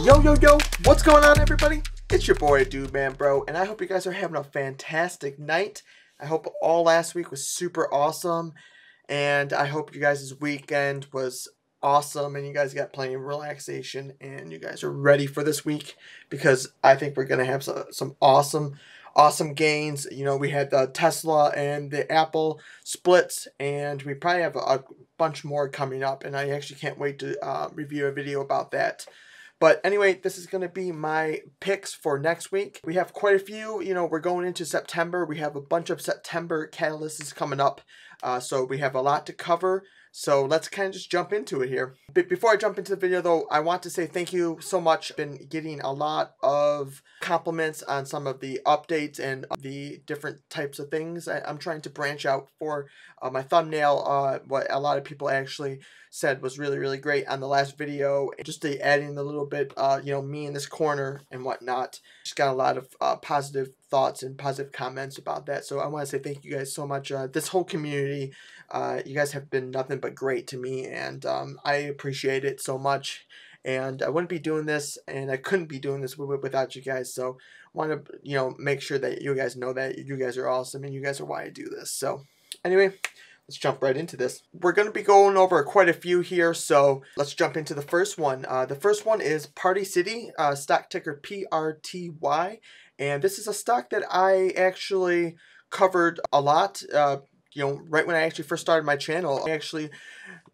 Yo, what's going on, everybody? It's your boy aDudemanbro, and I hope you guys are having a fantastic night. I hope all last week was super awesome, and I hope you guys' weekend was awesome, and you guys got plenty of relaxation, and you guys are ready for this week, because I think we're going to have some awesome gains. You know, we had the Tesla and the Apple splits, and we probably have a bunch more coming up, and I actually can't wait to review a video about that. But anyway, this is going to be my picks for next week. We have quite a few. You know, we're going into September. We have a bunch of September catalysts coming up. So we have a lot to cover. So let's kind of just jump into it here. But before I jump into the video, though, I want to say thank you so much. I've been getting a lot of compliments on some of the updates and the different types of things. I'm trying to branch out for my thumbnail. What a lot of people actually said was really great on the last video. Just adding a little bit, you know, me in this corner and whatnot. Just got a lot of positive thoughts and positive comments about that. So I want to say thank you guys so much. This whole community, you guys have been nothing but great to me, and I appreciate it so much. And I wouldn't be doing this, and I couldn't be doing this without you guys. So I want to, you know, make sure that you guys know that you guys are awesome, and you guys are why I do this. So anyway, let's jump right into this. We're going to be going over quite a few here, so let's jump into the first one. The first one is Party City, stock ticker PRTY, and this is a stock that I actually covered a lot. You know, right when I actually first started my channel, I actually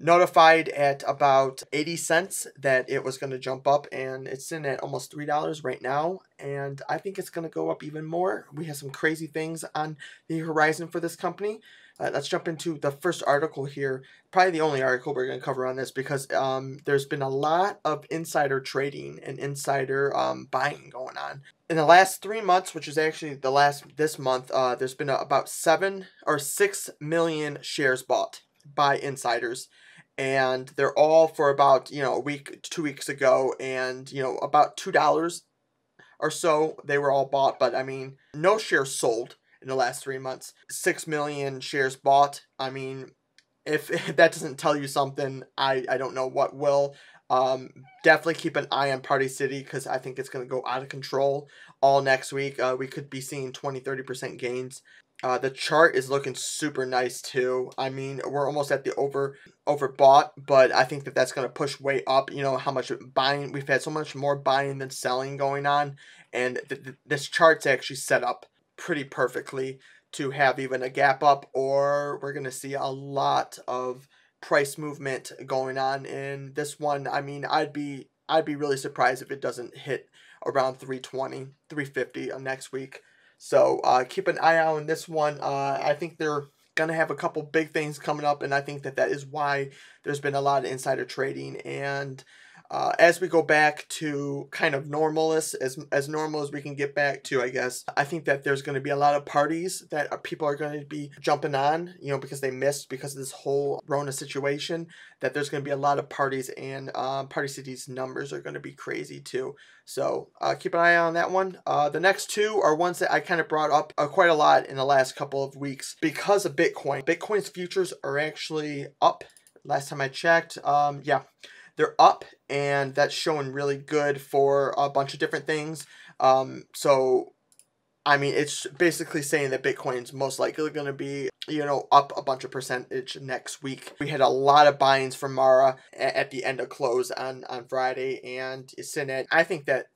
notified at about 80 cents that it was going to jump up, and it's in at almost $3 right now, and I think it's going to go up even more. We have some crazy things on the horizon for this company. Let's jump into the first article here. Probably the only article we're going to cover on this, because there's been a lot of insider trading and insider buying going on. In the last 3 months, which is actually this month, there's been about 7 or 6 million shares bought by insiders. And they're all for about, you know, a week, 2 weeks ago. And, you know, about $2 or so, they were all bought. But, I mean, no shares sold in the last 3 months. 6 million shares bought. I mean, if that doesn't tell you something, I don't know what will. Definitely keep an eye on Party City, because I think it's going to go out of control all next week. We could be seeing 20-30% gains. The chart is looking super nice too. I mean, we're almost at the overbought, but I think that that's going to push way up. You know how much buying, we've had so much more buying than selling going on, and this chart's actually set up pretty perfectly to have even a gap up, or we're going to see a lot of price movement going on in this one. I mean, I'd be really surprised if it doesn't hit around 320, 350 next week. So keep an eye out on this one. I think they're going to have a couple big things coming up, and I think that is why there's been a lot of insider trading. And as we go back to kind of normalness, as normal as we can get back to, I guess, I think that there's going to be a lot of parties that people are going to be jumping on, you know, because they missed because of this whole Rona situation, that there's going to be a lot of parties, and Party City's numbers are going to be crazy too. So keep an eye on that one. The next two are ones that I kind of brought up quite a lot in the last couple of weeks because of Bitcoin. Bitcoin's futures are actually up. Last time I checked, yeah. They're up, and that's showing really good for a bunch of different things. So, I mean, it's basically saying that Bitcoin's most likely going to be, you know, up a bunch of percentage next week. We had a lot of buy-ins from Mara at the end of close on Friday, and it's in at, I think that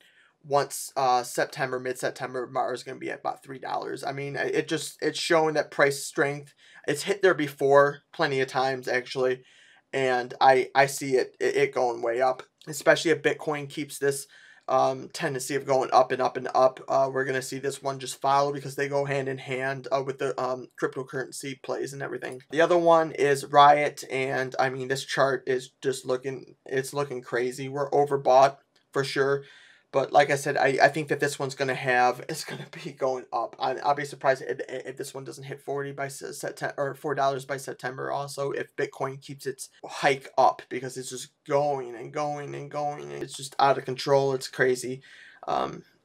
once mid-September, Mara's going to be at about $3. I mean, it's showing that price strength. It's hit there before plenty of times, actually. And I see it going way up, especially if Bitcoin keeps this tendency of going up and up and up. We're going to see this one just follow, because they go hand in hand with the cryptocurrency plays and everything. The other one is Riot, and I mean, this chart is just looking crazy. We're overbought for sure. But like I said, I think that this one's going to be going up. I'll be surprised if this one doesn't hit 40 by September, or $4 by September. Also, if Bitcoin keeps its hike up, because it's just going and going and going. It's just out of control. It's crazy.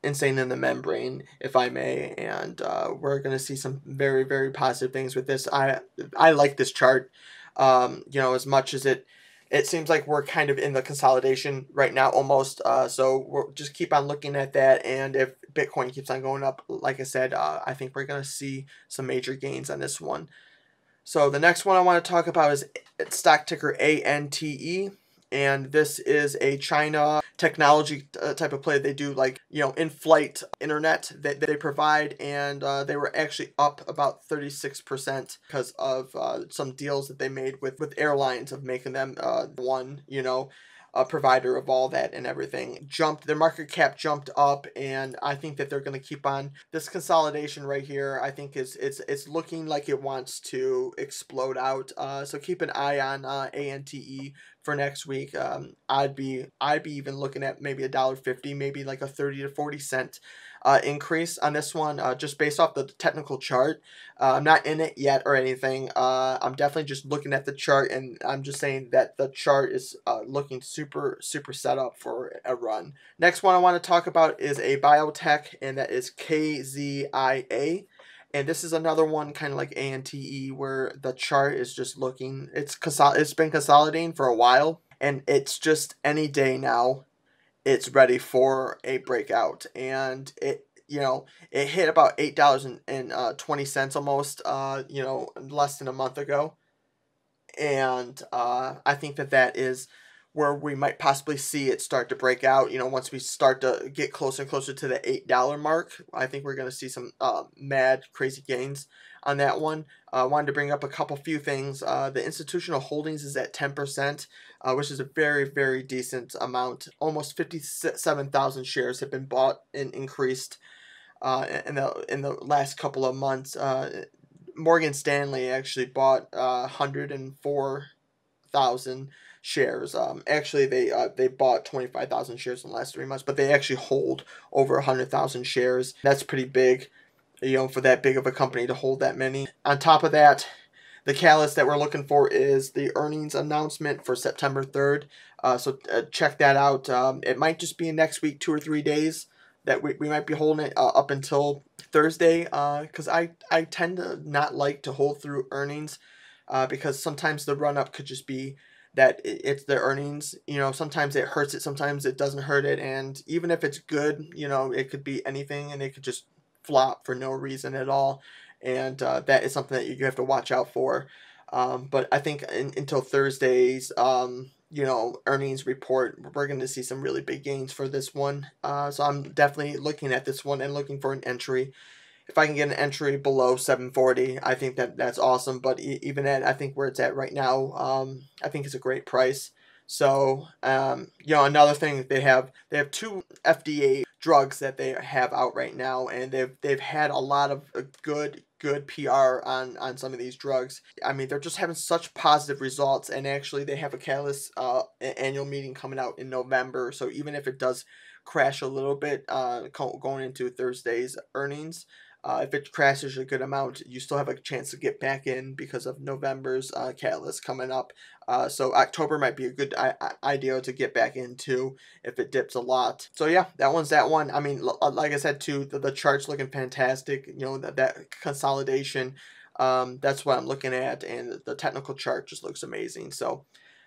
Insane in the membrane, if I may. And we're going to see some very positive things with this. I like this chart. You know, as much as it it seems like we're kind of in the consolidation right now almost. So we'll just keep on looking at that. And if Bitcoin keeps on going up, like I said, I think we're going to see some major gains on this one. So the next one I want to talk about is stock ticker ANTE. And this is a China technology type of play. They do like, in-flight internet that they provide, and they were actually up about 36% because of some deals that they made with airlines of making them one, a provider of all that and everything. Their market cap jumped up, and I think that they're going to keep on this consolidation right here. I think it's looking like it wants to explode out. So keep an eye on ANTE for next week. I'd be even looking at maybe $1.50, maybe like a 30 to 40 cent increase on this one, just based off the technical chart. I'm not in it yet or anything. I'm definitely just looking at the chart, and I'm just saying that the chart is looking super set up for a run. Next one I want to talk about is a biotech, and that is KZIA. And this is another one kind of like ANTE, where the chart is just looking, it's been consolidating for a while, and it's just any day now it's ready for a breakout. And it hit about $8.20 almost, less than a month ago. And I think that is where we might possibly see it start to break out. Once we start to get closer and closer to the $8 mark, I think we're going to see some mad, crazy gains on that one. I wanted to bring up a few things. The institutional holdings is at 10%, which is a very, very decent amount. Almost 57,000 shares have been bought and increased in the last couple of months. Morgan Stanley actually bought 104,000 shares. Actually, they bought 25,000 shares in the last 3 months, but they actually hold over 100,000 shares. That's pretty big, for that big of a company to hold that many. On top of that, the catalyst that we're looking for is the earnings announcement for September 3rd. So check that out. It might just be in next week, 2 or 3 days, that we might be holding it up until Thursday, because I tend to not like to hold through earnings, because sometimes the run-up could just be that it's the earnings. Sometimes it hurts it, sometimes it doesn't hurt it, and even if it's good, it could be anything, and it could just flop for no reason at all, and that is something that you have to watch out for. But I think until Thursday's earnings report, we're going to see some really big gains for this one. So I'm definitely looking at this one and looking for an entry. If I can get an entry below 740, I think that's awesome. But even at, I think where it's at right now, I think it's a great price. So, another thing, they have 2 FDA drugs that they have out right now, and they've had a lot of good PR on some of these drugs. I mean, they're just having such positive results, and actually they have a catalyst annual meeting coming out in November. So even if it does crash a little bit going into Thursday's earnings, if it crashes a good amount, you still have a chance to get back in because of November's catalyst coming up. So October might be a good idea to get back into if it dips a lot. So yeah, that one's that one. I mean, like I said too, the chart's looking fantastic. That consolidation, that's what I'm looking at, and the technical chart just looks amazing. So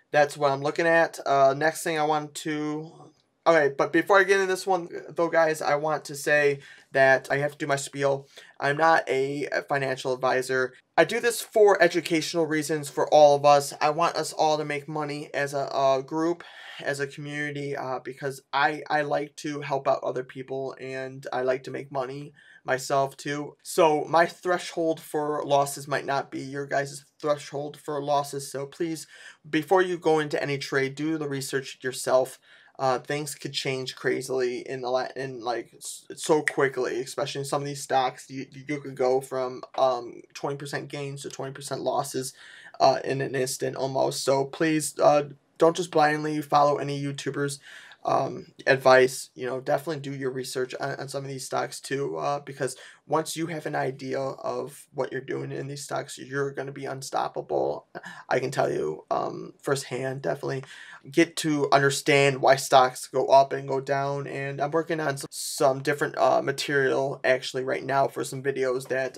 that's what I'm looking at. Next thing I want to... Okay, but before I get into this one, though, guys, I want to say that I have to do my spiel. I'm not a financial advisor. I do this for educational reasons for all of us. I want us all to make money as a group, as a community, because I like to help out other people, and I like to make money myself too. So my threshold for losses might not be your guys' threshold for losses. So please, before you go into any trade, do the research yourself. Things could change crazily so quickly, especially in some of these stocks. You could go from 20% gains to 20% losses in an instant almost. So please don't just blindly follow any YouTubers' advice. Definitely do your research on some of these stocks too, because once you have an idea of what you're doing in these stocks, you're going to be unstoppable. I can tell you firsthand, definitely get to understand why stocks go up and go down. And I'm working on some different material actually right now for some videos that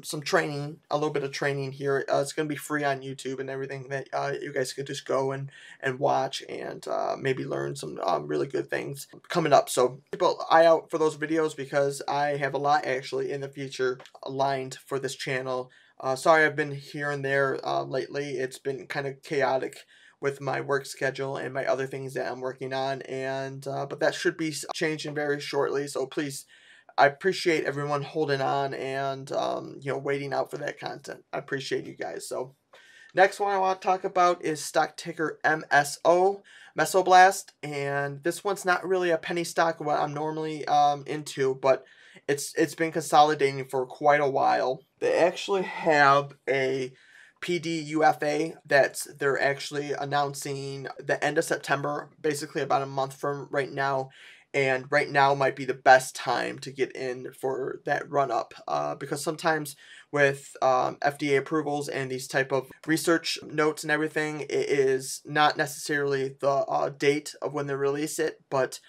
some training, a little bit of training here. It's going to be free on YouTube and everything that you guys could just go and watch and maybe learn some really good things coming up. So keep an eye out for those videos because I have a lot actually in the future aligned for this channel. Sorry I've been here and there lately. It's been kind of chaotic with my work schedule and my other things that I'm working on, and but that should be changing very shortly. So please, I appreciate everyone holding on and you know, waiting out for that content. I appreciate you guys. So next one I want to talk about is stock ticker MESO, Mesoblast, and this one's not really a penny stock what I'm normally into, but it's been consolidating for quite a while. They actually have a PDUFA that they're actually announcing the end of September, basically about a month from right now. And right now might be the best time to get in for that run up because sometimes with FDA approvals and these type of research notes and everything, it is not necessarily the date of when they release it, but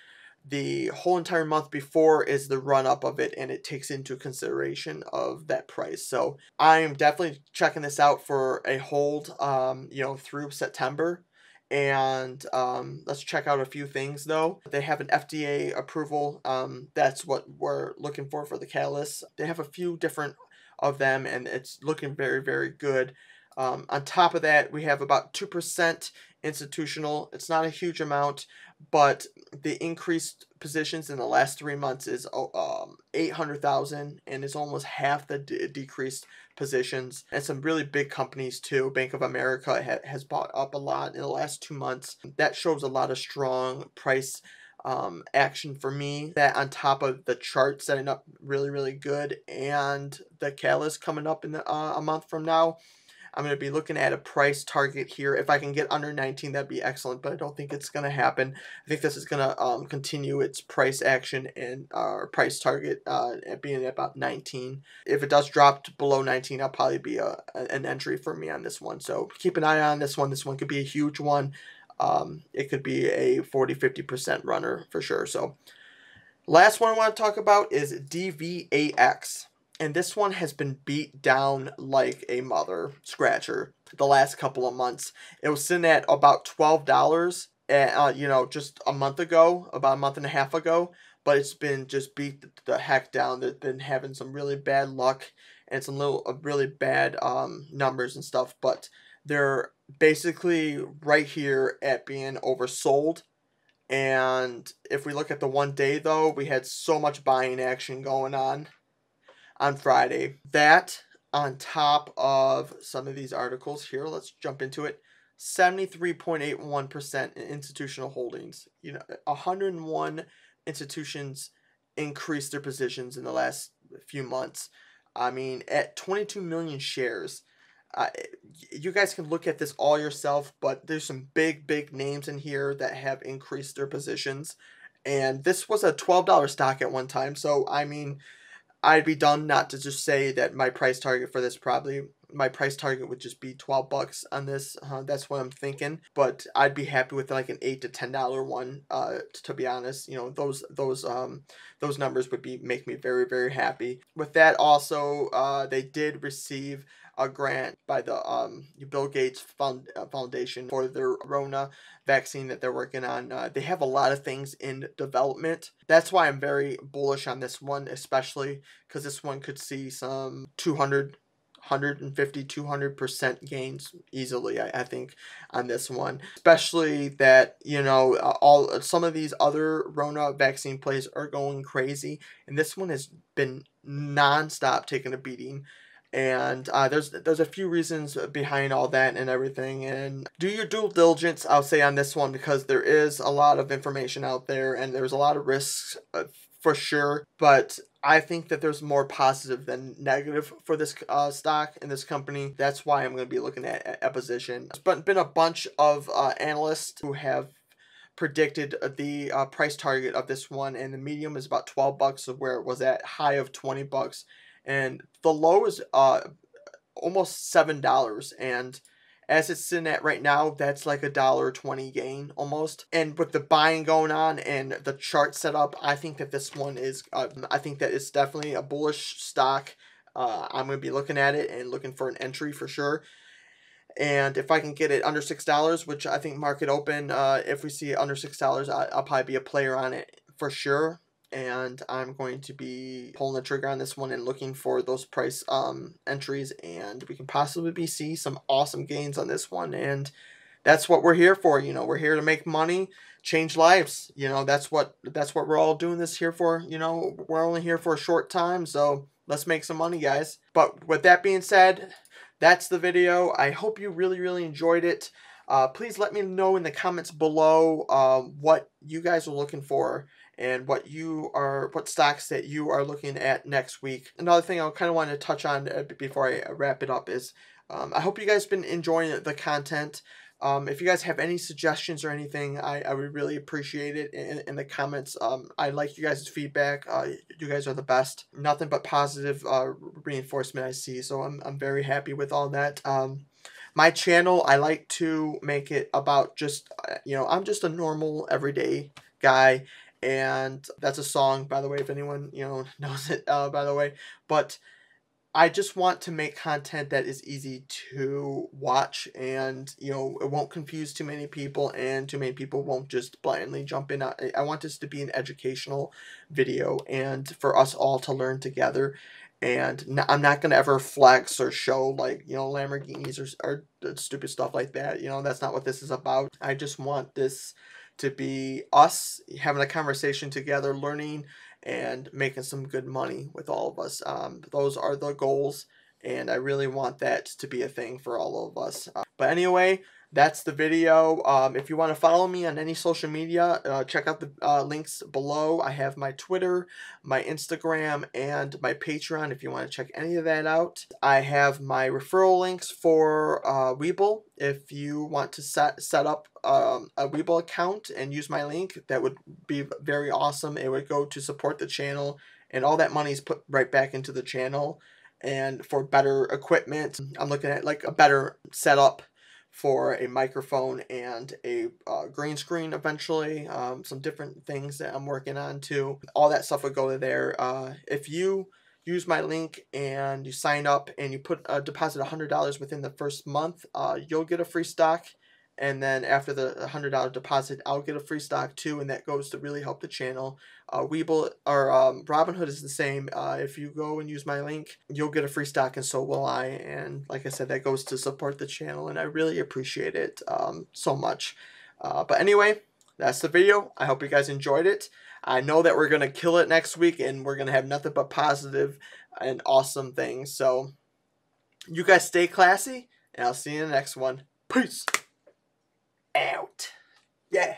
the whole entire month before is the run up of it, and it takes into consideration of that price. So I'm definitely checking this out for a hold, you know, through September. And let's check out a few things though. They have an FDA approval. That's what we're looking for the catalyst. They have a few different of them, and it's looking very, very good. On top of that, we have about 2% institutional. It's not a huge amount, but the increased positions in the last 3 months is 800,000, and it's almost half the decreased positions. And some really big companies too. Bank of America has bought up a lot in the last 2 months. That shows a lot of strong price action for me. That on top of the chart setting up really, really good, and the catalyst coming up in a month from now. I'm going to be looking at a price target here. If I can get under 19, that'd be excellent, but I don't think it's going to happen. I think this is going to continue its price action and our price target at being at about 19. If it does drop to below 19, that'll probably be an entry for me on this one. So keep an eye on this one. This one could be a huge one. It could be a 40-50% runner for sure. So last one I want to talk about is DVAX. And this one has been beat down like a mother scratcher the last couple of months. It was sitting at about $12, you know, just a month ago, about a month and a half ago. But it's been just beat the heck down. They've been having some really bad luck and some really bad numbers and stuff. But they're basically right here at being oversold. And if we look at the 1 day, though, we had so much buying action going on Friday. That on top of some of these articles here, let's jump into it. 73.81% in institutional holdings. You know, 101 institutions increased their positions in the last few months. I mean, at 22 million shares. You guys can look at this all yourself, but there's some big names in here that have increased their positions. And this was a $12 stock at one time. So, I mean, I'd be dumb not to just say that my price target for this my price target would just be $12 on this. That's what I'm thinking. But I'd be happy with like an $8 to $10 one. To be honest, you know, those numbers would make me very, very happy. With that, also, they did receive a grant by the Bill Gates Foundation for their Rona vaccine that they're working on. They have a lot of things in development. That's why I'm very bullish on this one, especially because this one could see some 200% gains easily, I think, on this one. Especially that, you know, some of these other Rona vaccine plays are going crazy, and this one has been non-stop taking a beating. And there's a few reasons behind all that and everything. And do your due diligence, I'll say, on this one, because there is a lot of information out there and there's a lot of risks for sure. But I think that there's more positive than negative for this stock and this company. That's why I'm going to be looking at a position. There's been a bunch of analysts who have predicted the price target of this one, and the medium is about $12, where it was at high of $20. and the low is almost $7, and as it's sitting at right now, that's like $1.20 gain almost. And with the buying going on and the chart set up, I think that this one is, I think that it's definitely a bullish stock. I'm going to be looking at it and looking for an entry for sure. And if I can get it under $6, which I think market open, if we see it under $6, I'll probably be a player on it for sure. And I'm going to be pulling the trigger on this one and looking for those price entries, and we can possibly see some awesome gains on this one. And that's what we're here for. You know, we're here to make money, change lives. You know, that's what we're all doing this here for. You know, we're only here for a short time, so let's make some money, guys. But with that being said, that's the video. I hope you really enjoyed it. Please let me know in the comments below what you guys are looking for and what stocks that you are looking at next week. Another thing I kind of wanted to touch on before I wrap it up is I hope you guys have been enjoying the content. If you guys have any suggestions or anything, I would really appreciate it in the comments. I like you guys' feedback. You guys are the best. Nothing but positive reinforcement I see, so I'm very happy with all that. My channel, I like to make it about just, you know, I'm just a normal everyday guy. And that's a song, by the way, if anyone, you know, knows it, by the way. But I just want to make content that is easy to watch, and, you know, it won't confuse too many people, and too many people won't just blindly jump in. I want this to be an educational video and for us all to learn together. And I'm not going to ever flex or show, like, you know, Lamborghinis or stupid stuff like that. You know, that's not what this is about. I just want this to be us having a conversation together, learning and making some good money with all of us. Those are the goals, and I really want that to be a thing for all of us. But anyway, that's the video. If you want to follow me on any social media, check out the links below. I have my Twitter, my Instagram, and my Patreon if you want to check any of that out. I have my referral links for Webull. If you want to set up a Webull account and use my link, that would be very awesome. It would go to support the channel, and all that money is put right back into the channel. And for better equipment, I'm looking at like a better setup for a microphone and a green screen eventually. Some different things that I'm working on too. All that stuff would go there. If you use my link and you sign up and you put a deposit $100 within the first month, you'll get a free stock. And then after the $100 deposit, I'll get a free stock too, and that goes to really help the channel. Webull or Robinhood is the same. If you go and use my link, you'll get a free stock, and so will I. And like I said, that goes to support the channel, and I really appreciate it so much. But anyway, that's the video. I hope you guys enjoyed it. I know that we're going to kill it next week, and we're going to have nothing but positive and awesome things. So you guys stay classy, and I'll see you in the next one. Peace out. Yeah.